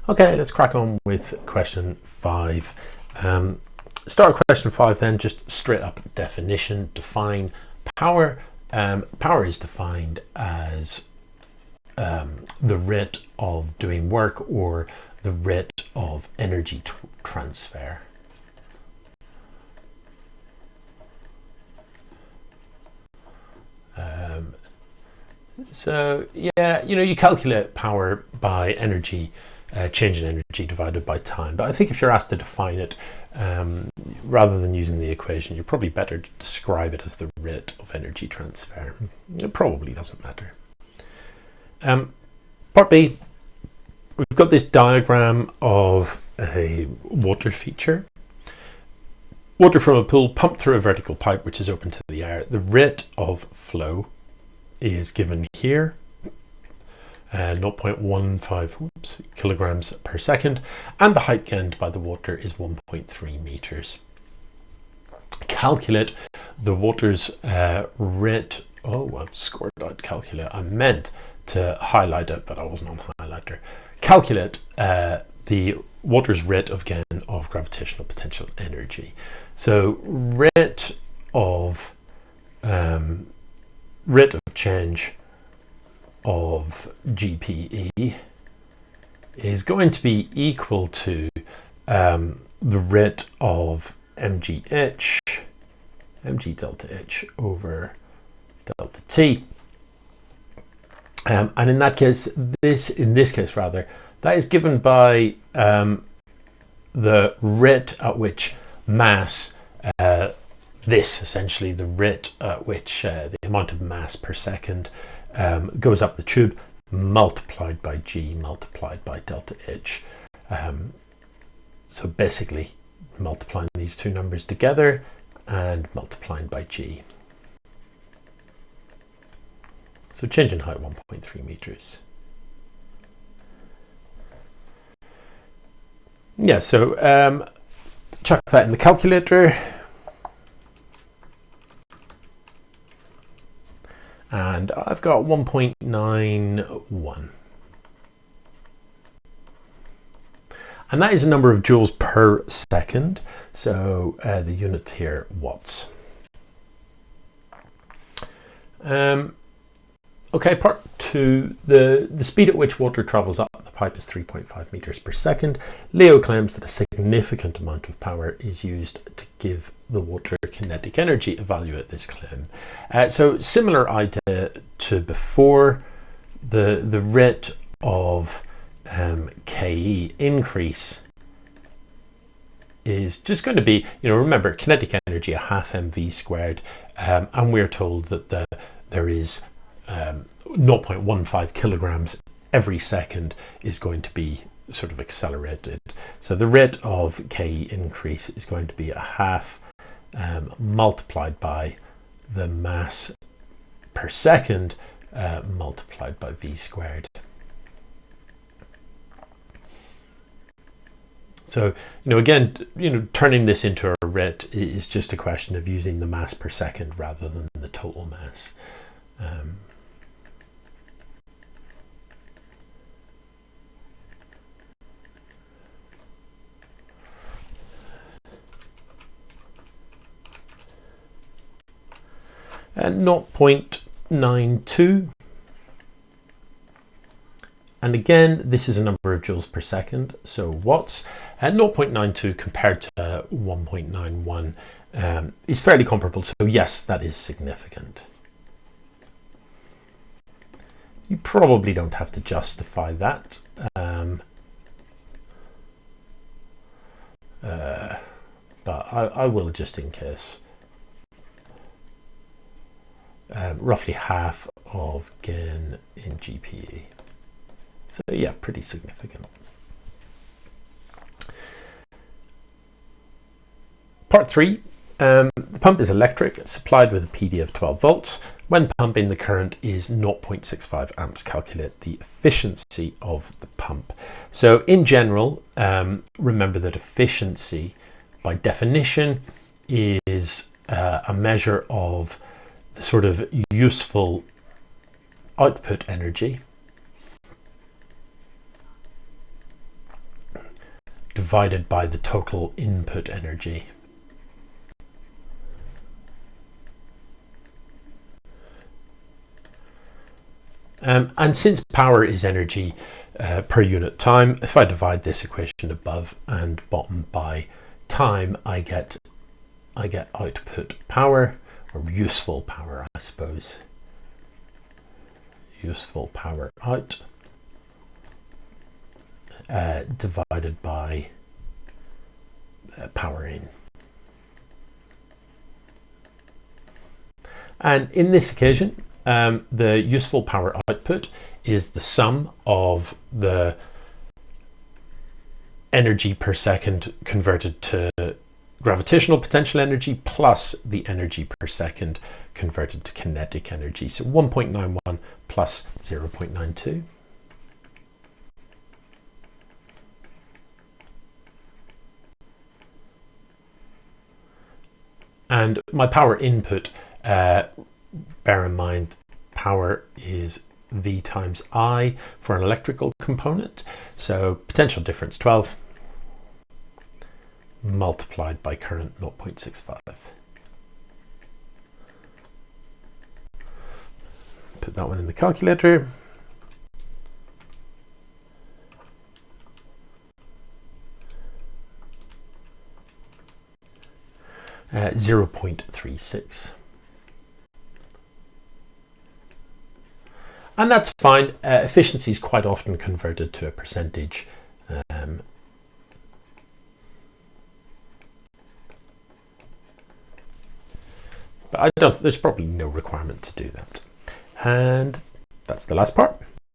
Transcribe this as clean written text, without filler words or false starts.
Okay, let's crack on with question 5. Start with question 5 then, just straight up definition. Define power. Power is defined as the rate of doing work or the rate of energy transfer. So yeah, you calculate power by energy, change in energy divided by time. But I think if you're asked to define it, rather than using the equation, you're probably better to describe it as the rate of energy transfer. It probably doesn't matter. Part B, we've got this diagram of a water feature. Water from a pool pumped through a vertical pipe which is open to the air. The rate of flow is given here, 0.15 kilograms per second, and the height gained by the water is 1.3 meters. Calculate the water's rate. Oh, I've scored out calculate. I meant to highlight it, but I wasn't on highlighter. Calculate the water's rate of gain of gravitational potential energy. So rate of change of GPE is going to be equal to the rate of mg delta h over delta t. And in that case, that is given by the rate at which mass, essentially the rate at which the amount of mass per second goes up the tube, multiplied by g multiplied by delta h. So basically multiplying these two numbers together and multiplying by g. So change in height 1.3 meters. Yeah, so chuck that in the calculator. And I've got 1.91. And that is the number of joules per second. So the unit here, watts. Okay, part 2, the speed at which water travels up the pipe is 3.5 meters per second. Leo claims that a significant amount of power is used to give the water kinetic energy. Evaluate this claim. So similar idea to before, the rate of KE increase is just going to be, remember kinetic energy, a half mv squared, and we're told that there is 0.15 kilograms every second is going to be sort of accelerated. So the rate of KE increase is going to be a half multiplied by the mass per second multiplied by v squared. So, again, turning this into a rate is just a question of using the mass per second rather than the total mass. 0.92, and again this is a number of joules per second, so watts. 0.92 compared to 1.91 is fairly comparable, so yes, that is significant. You probably don't have to justify that, but I will just in case. Roughly half of gain in GPE. So yeah, pretty significant. Part 3, the pump is electric, supplied with a PD of 12 volts. When pumping, the current is 0.65 amps. Calculate the efficiency of the pump. So in general, remember that efficiency by definition is a measure of the sort of useful output energy divided by the total input energy. And since power is energy per unit time, if I divide this equation above and bottom by time, I get output power, or useful power, I suppose. Useful power out divided by power in. And in this occasion, the useful power output is the sum of the energy per second converted to gravitational potential energy plus the energy per second converted to kinetic energy. So 1.91 plus 0.92. And my power input, bear in mind, power is V times I for an electrical component. So potential difference 12 multiplied by current 0.65. Put that one in the calculator. Uh, 0.36. And that's fine. Efficiency is quite often converted to a percentage. But there's probably no requirement to do that. And that's the last part.